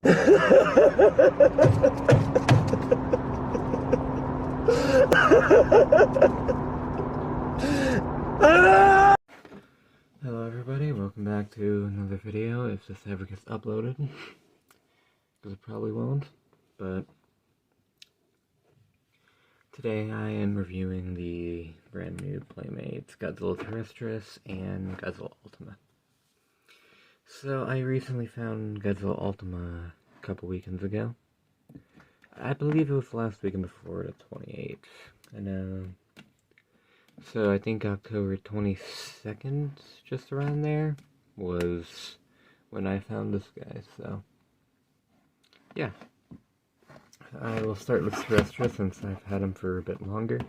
Hello everybody, welcome back to another video, if this ever gets uploaded, because it probably won't, but today I am reviewing the brand new Playmates Godzilla Terrestris and Godzilla Ultima. So I recently found Godzilla Ultima a couple weekends ago. I believe it was last weekend before the 28th, I know. So I think October 22nd, just around there, was when I found this guy, so yeah. I will start with Terrestris since I've had him for a bit longer.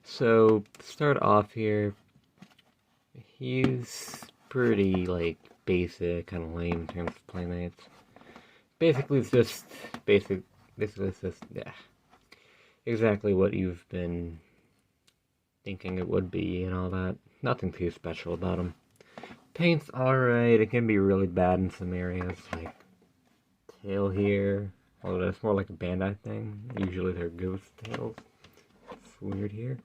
So, to start off here, he's pretty, like, basic, kind of lame in terms of Playmates. Basically it's just, yeah, exactly what you've been thinking it would be and all that. Nothing too special about him. Paint's alright, it can be really bad in some areas, like tail here, although that's more like a Bandai thing. Usually they're ghost tails. It's weird here.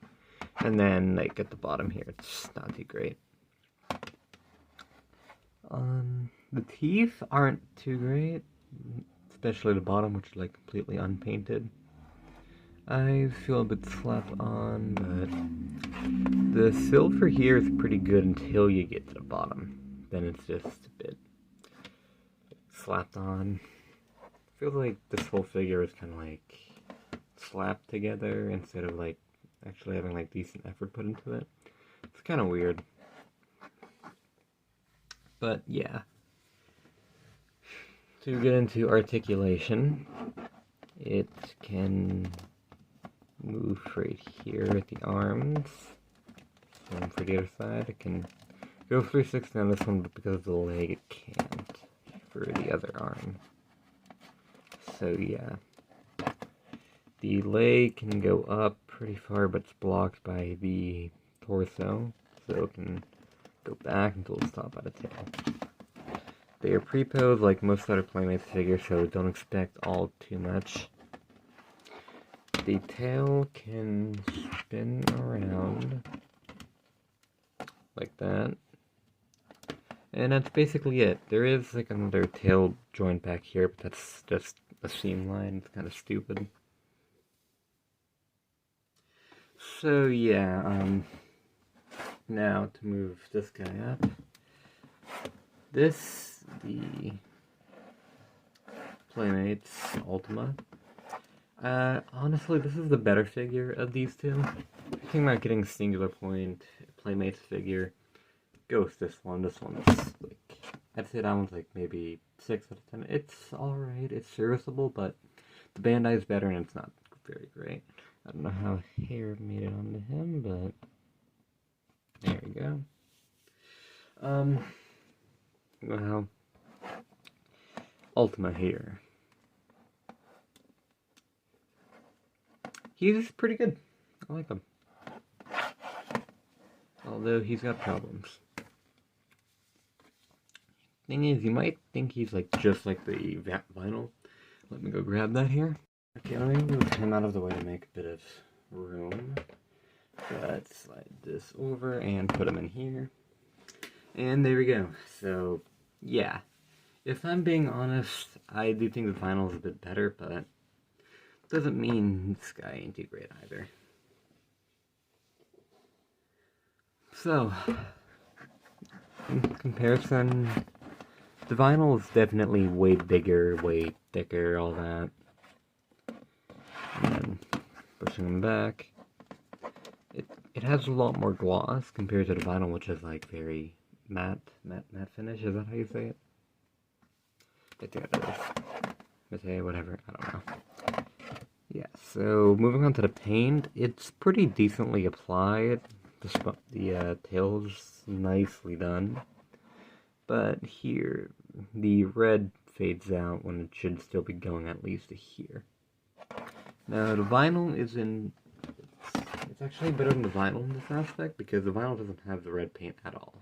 And then, like, at the bottom here, it's not too great. The teeth aren't too great, especially the bottom, which is, like, completely unpainted. I feel a bit slapped on, but the silver here is pretty good until you get to the bottom. Then it's just a bit slapped on. Feels like this whole figure is kind of like slapped together instead of like actually having like decent effort put into it. It's kind of weird. But yeah. To get into articulation, it can move right here at the arms. Same for the other side. It can go 360 on this one, but because of the leg, it can't for the other arm. So yeah. The leg can go up pretty far, but it's blocked by the torso, so it can go back until it's stopped by the tail. They are pre-posed like most other Playmates figures, so don't expect all too much. The tail can spin around like that, and that's basically it. There is like another tail joint back here, but that's just a seam line. It's kind of stupid. So yeah, now to move this guy up. The Playmates Ultima. Honestly, this is the better figure of these two. Thinking about getting a singular point Playmates figure, go with this one. This one's like, I'd say that one's like maybe 6 out of 10. It's alright, it's serviceable, but the Bandai is better and it's not very great. I don't know how hair made it onto him, but there we go. Well, Ultima here. He's pretty good. I like him. Although he's got problems. Thing is, you might think he's like just like the vinyl. Let me go grab that here. Okay, let me move him out of the way to make a bit of room. Let's slide this over and put him in here. And there we go. So, yeah. If I'm being honest, I do think the vinyl is a bit better, but doesn't mean this guy ain't too great either. So, in comparison, the vinyl is definitely way bigger, way thicker, all that. And then, pushing them back, it has a lot more gloss compared to the vinyl, which is like very matte finish. Is that how you say it? I think that is. Matte, whatever, I don't know. Yeah, so moving on to the paint, it's pretty decently applied. The tail's nicely done. But here, the red fades out when it should still be going at least to here. Now, the vinyl is it's actually better than the vinyl in this aspect, because the vinyl doesn't have the red paint at all.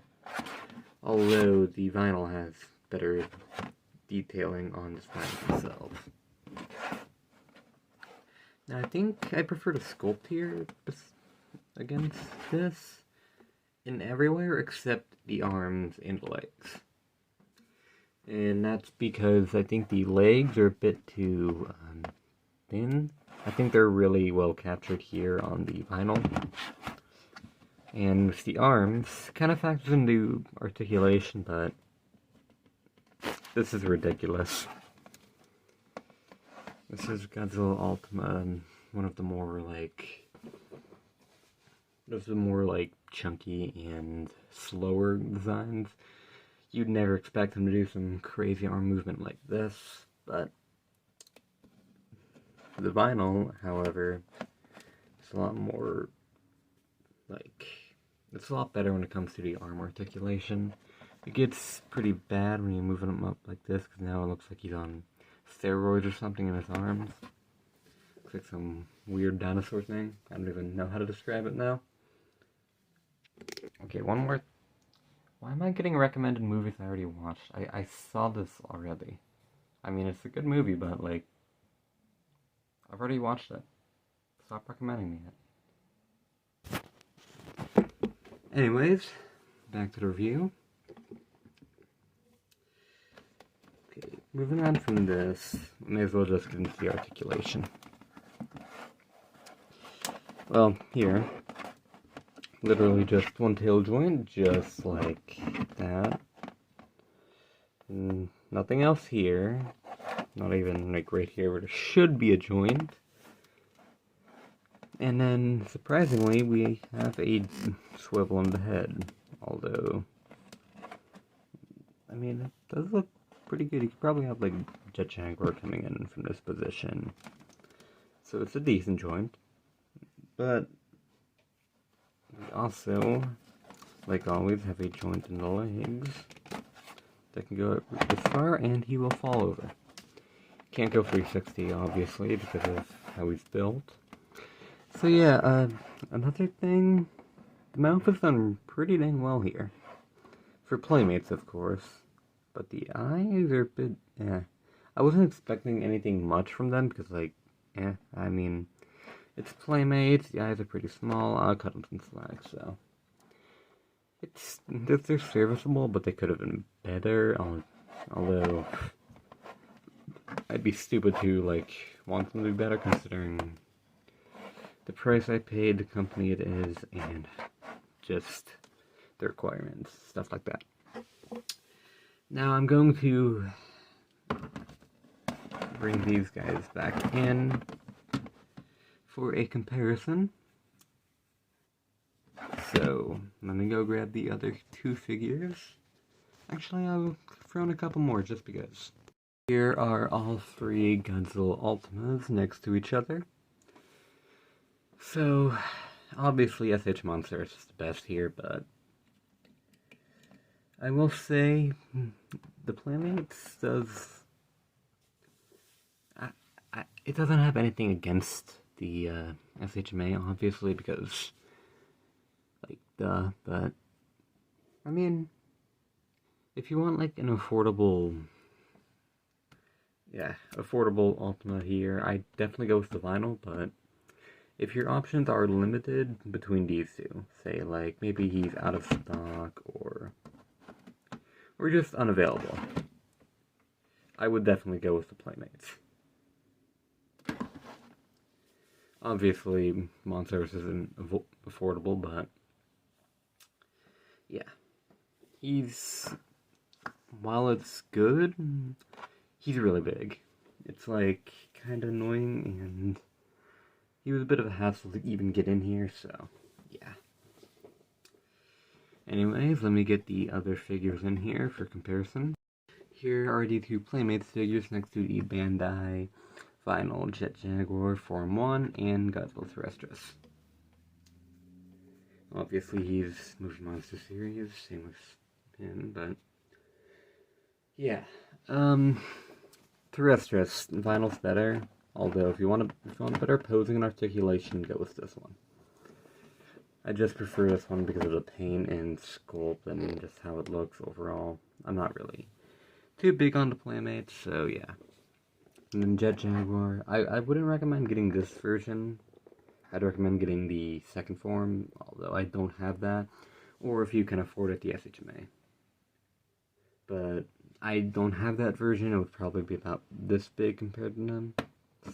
Although the vinyl has better detailing on the spine itself. Now, I think I prefer to sculpt here against this in everywhere except the arms and the legs. And that's because I think the legs are a bit too thin. I think they're really well captured here on the vinyl. And with the arms, kind of factors into articulation, but this is ridiculous. This is Godzilla Ultima, one of the more chunky and slower designs. You'd never expect them to do some crazy arm movement like this, but the vinyl, however, is a lot more, it's a lot better when it comes to the arm articulation. It gets pretty bad when you're moving them up like this, because now it looks like he's on steroids or something in his arms. Looks like some weird dinosaur thing. I don't even know how to describe it now. Okay, one more. Why am I getting recommended movies I already watched? I saw this already. I mean, it's a good movie, but, I've already watched it. Stop recommending me it. Anyways, back to the review. Okay, moving on from this, may as well just get into the articulation. Well, here, literally just one tail joint, just like that. And nothing else here. Not even right here where there should be a joint. And then, surprisingly, we have a swivel in the head. Although, I mean, it does look pretty good. You could probably have, Jet Jaguar coming in from this position. So it's a decent joint. But we also, like always, have a joint in the legs that can go this far, and he will fall over. Can't go 360, obviously, because of how he's built. So yeah, another thing, the mouth is done pretty dang well here. For Playmates, of course. But the eyes are a bit, I wasn't expecting anything much from them, because, I mean, it's Playmates, the eyes are pretty small, I'll cut them some slack, so. They're serviceable, but they could have been better, although I'd be stupid to, want them to be better, considering the price I paid, the company it is, and just the requirements, stuff like that. Now I'm going to bring these guys back in for a comparison. So, let me go grab the other two figures. Actually, I'll throw in a couple more just because. Here are all three Godzilla Ultimas next to each other. So, obviously SH Monster is the best here, but I will say the Playmates does... it doesn't have anything against the SHMA, obviously, because, but, I mean, if you want, an affordable Ultima here, I definitely go with the vinyl, but if your options are limited between these two, say, maybe he's out of stock, or just unavailable, I would definitely go with the Playmates. Obviously, Monsters isn't affordable, but yeah. While it's good, he's really big. It's kind of annoying, and he was a bit of a hassle to even get in here, so yeah. Anyways, let me get the other figures in here for comparison. Here are the two Playmates figures next to the Bandai Vinyl Jet Jaguar Form 1 and Godzilla Terrestris. Obviously, he's Movie Monster series, same with him, but yeah. Terrestris, vinyl's better, although if you want better posing and articulation, go with this one. I just prefer this one because of the paint and sculpt and just how it looks overall. I'm not really too big on the Playmates, so yeah. And then Jet Jaguar, I wouldn't recommend getting this version. I'd recommend getting the second form, although I don't have that, or if you can afford it, the SHMA. But I don't have that version. It would probably be about this big compared to them,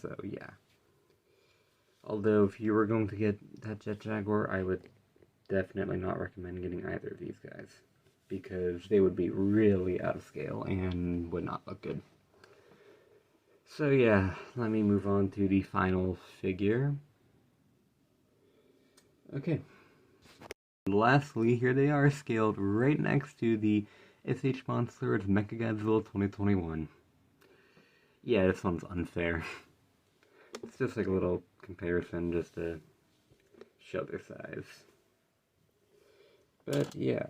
so yeah. Although if you were going to get that Jet Jaguar, I would definitely not recommend getting either of these guys, because they would be really out of scale and would not look good. So yeah, let me move on to the final figure. Okay. Lastly, here they are scaled right next to the SH Monsters Mechagodzilla 2021. Yeah, this one's unfair. It's just like a little comparison just to show their size. But yeah.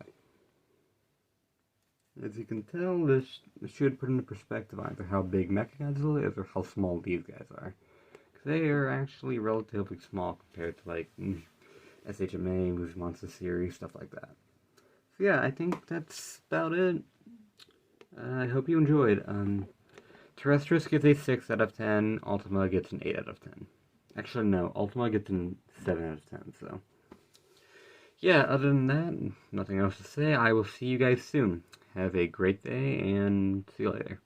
As you can tell, this should put into perspective either how big Mechagodzilla is or how small these guys are. Because they are actually relatively small compared to like SHMA, Movie Monster Series, stuff like that. So yeah, I think that's about it. I hope you enjoyed. Terrestris gets a 6 out of 10, Ultima gets an 8 out of 10. Actually, no, Ultima gets a 7 out of 10, so. Yeah, other than that, nothing else to say. I will see you guys soon. Have a great day, and see you later.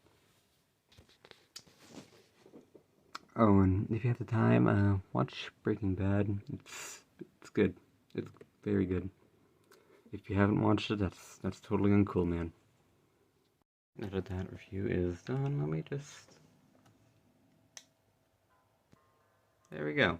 Oh, and if you have the time, watch Breaking Bad. It's good. It's very good. If you haven't watched it, that's totally uncool, man. Now that that review is done, let me just... There we go.